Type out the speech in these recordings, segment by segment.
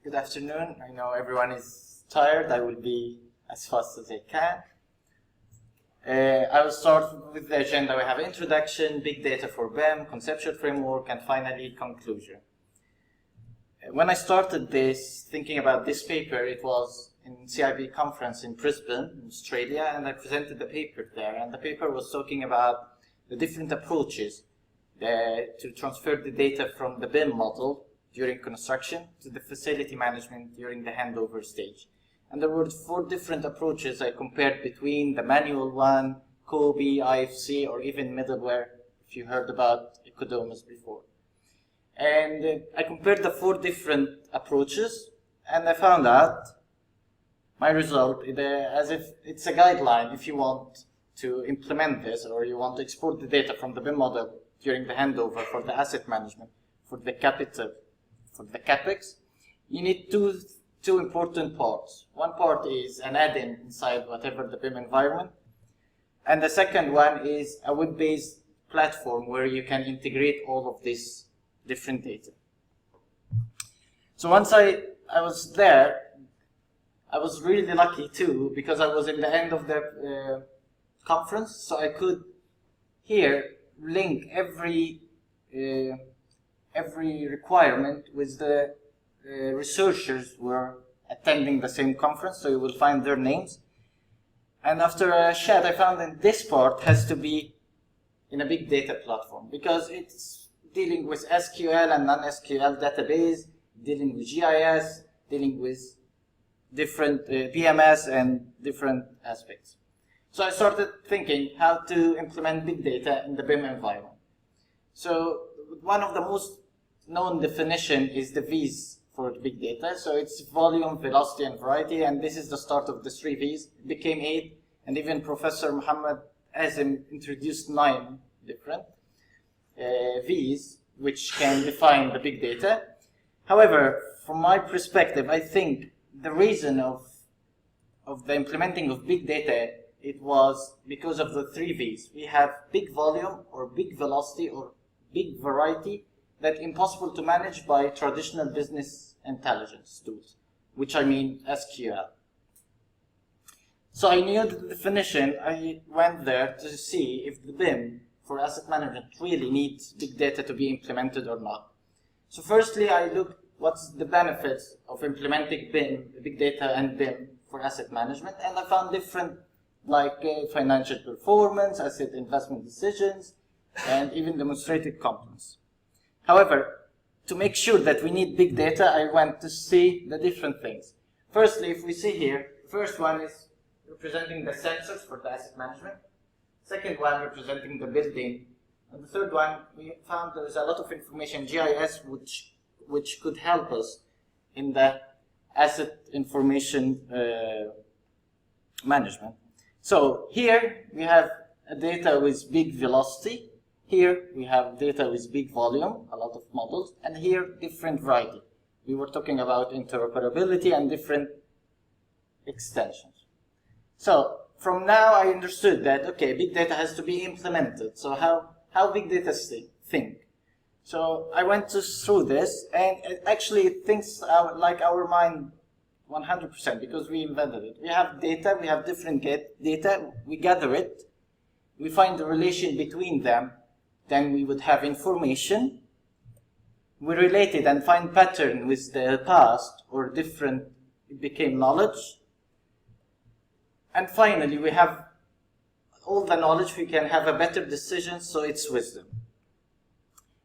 Good afternoon. I know everyone is tired. I will be as fast as I can. I will start with the agenda. We have introduction, big data for BIM, conceptual framework, and finally conclusion. When I started this, thinking about this paper, it was in CIB conference in Brisbane, Australia, and I presented the paper there. And the paper was talking about the different approaches to transfer the data from the BIM model during construction to the facility management during the handover stage. And there were 4 different approaches I compared between the manual one, COBE, IFC, or even middleware, if you heard about Ecodomus before. And I compared the 4 different approaches, and I found out my result as if it's a guideline if you want to implement this or you want to export the data from the BIM model during the handover for the asset management, for the capital, for the CapEx. You need two important parts. One part is an add-in inside whatever the BIM environment, and the second one is a web-based platform where you can integrate all of this different data. So once I was there, I was really lucky too, because I was in the end of the conference, so I could here link every requirement with the researchers who were attending the same conference, so you will find their names. And after a chat, I found that this part has to be in a big data platform, because it's dealing with SQL and non-SQL database, dealing with GIS, dealing with different PMS and different aspects. So I started thinking how to implement big data in the BIM environment. So one of the most known definition is the V's for big data. So it's volume, velocity, and variety, and this is the start of the 3 V's. It became 8, and even Professor Muhammad Azim introduced 9 different V's, which can define the big data. However, from my perspective, I think the reason of the implementing of big data, it was because of the 3 V's. We have big volume, or big velocity, or big variety, that's impossible to manage by traditional business intelligence tools, which I mean SQL. So I knew the definition. I went there to see if the BIM for asset management really needs big data to be implemented or not. So firstly, I looked what's the benefits of implementing BIM, big data and BIM for asset management, and I found different, like financial performance, asset investment decisions, and even demonstrated competence. However, to make sure that we need big data, I went to see the different things. Firstly, if we see here, the first one is representing the sensors for the asset management. Second one representing the building. And the third one, we found there is a lot of information, GIS, which could help us in the asset information management. So here we have a data with big velocity. Here we have data with big volume, a lot of models, and here different variety. We were talking about interoperability and different extensions. So from now I understood that, okay, big data has to be implemented. So how big data think? So I went through this, and actually it thinks like our mind 100%, because we invented it. We have data, we have different data, we gather it, we find the relation between them, then we would have information, we relate it and find pattern with the past or different, it became knowledge. And finally, we have all the knowledge, we can have a better decision, so it's wisdom.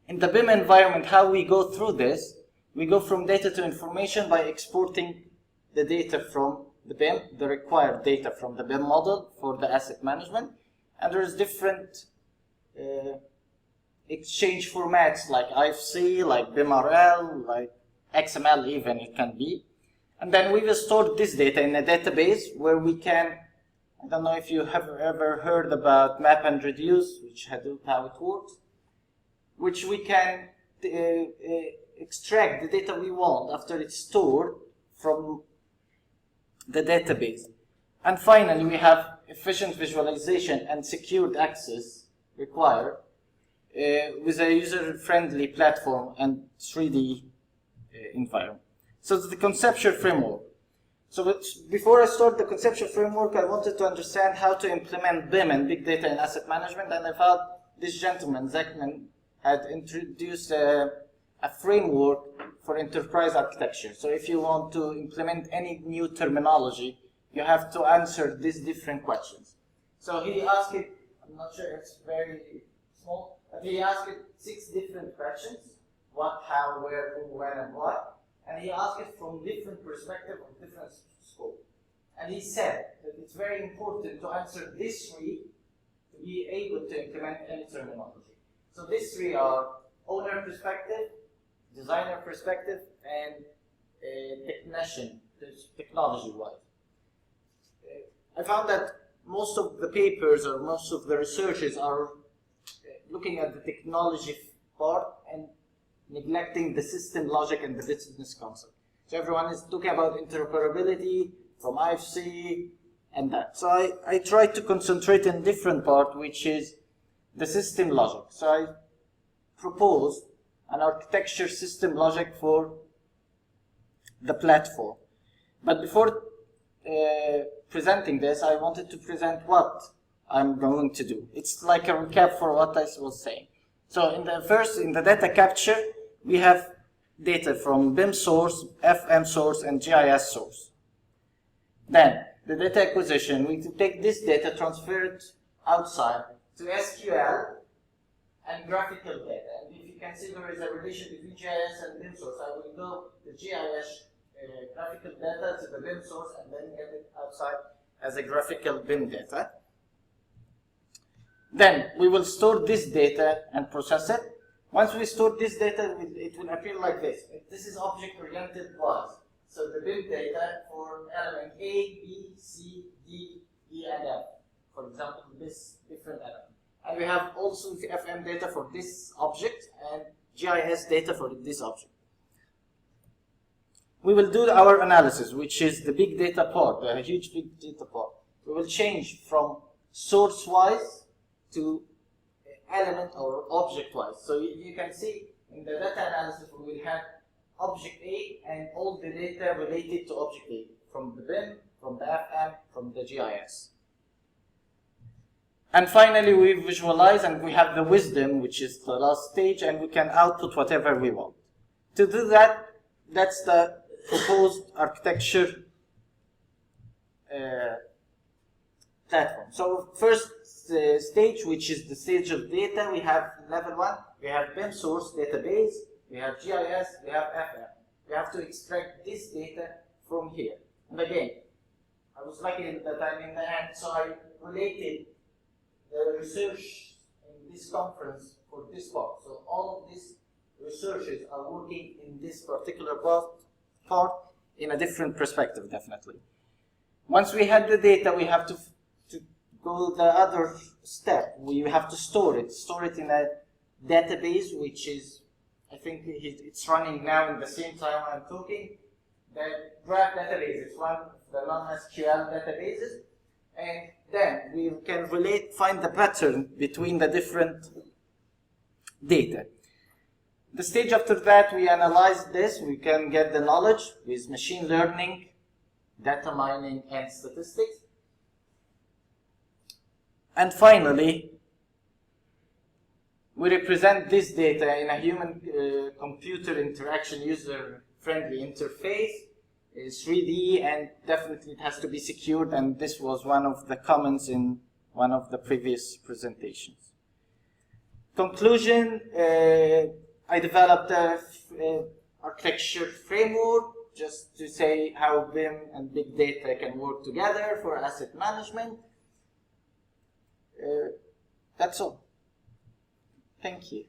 In the BIM environment, how we go through this, we go from data to information by exporting the data from the BIM, the required data from the BIM model for the asset management, and there's different exchange formats like IFC, like BIMRL, like XML even it can be. And then we will store this data in a database where we can, I don't know if you have ever heard about map and reduce, which Hadoop, how it works, which we can extract the data we want after it's stored from the database. And finally, we have efficient visualization and secured access required with a user-friendly platform and 3D environment. So the conceptual framework. So before I start the conceptual framework, I wanted to understand how to implement BIM and big data in asset management, and I found this gentleman, Zachman, had introduced a framework for enterprise architecture. So if you want to implement any new terminology, you have to answer these different questions. So he asked it, I'm not sure it's very small, but he asked it 6 different questions: what, how, where, who, when, and why. And he asked it from different perspectives of different scope. And he said that it's very important to answer these 3 to be able to implement any terminology. So these 3 are owner perspective, designer perspective, and technician, technology-wise. I found that most of the papers or most of the researches are looking at the technology part and neglecting the system logic and the business concept. So everyone is talking about interoperability from IFC and that. So I tried to concentrate on a different part, which is the system logic. So I proposed an architecture system logic for the platform. But before presenting this, I wanted to present what I'm going to do. It's like a recap for what I was saying. So in the data capture, we have data from BIM source, FM source, and GIS source. Then the data acquisition, we take this data, transfer it outside to SQL and graphical data. And if you can see, there is a relation between GIS and BIM source. I will go the GIS graphical data to the BIM source and then get it outside as a graphical BIM data. Then we will store this data and process it. Once we store this data, it will appear like this. This is object-oriented wise. So the BIM data for element A, B, C, D, E, and F. For example, this different element. And we have also the FM data for this object and GIS data for this object. We will do our analysis, which is the big data part, the huge big data part. We will change from source-wise to element or object-wise. So you can see in the data analysis we will have object A and all the data related to object A, from the BIM, from the FM, from the GIS. And finally we visualize and we have the wisdom, which is the last stage, and we can output whatever we want. To do that, that's the proposed architecture platform. So first stage, which is the stage of data, we have level 1, we have BIM source database, we have GIS, we have FM. We have to extract this data from here. And again, I was lucky that I'm in the end, so I related the research in this conference for this part. So all of these researchers are working in this particular part in a different perspective, definitely. Once we have the data, we have to go the other step. We have to store it in a database, which is, I think it's running now in the same time I'm talking. The graph database is one of the non-SQL databases, and then we can find the pattern between the different data. The stage after that, we analyze this. We can get the knowledge with machine learning, data mining, and statistics. And finally, we represent this data in a human-computer interaction user-friendly interface, 3D, and definitely it has to be secured, and this was one of the comments in one of the previous presentations. Conclusion, I developed a architecture framework just to say how BIM and big data can work together for asset management. That's all. Thank you.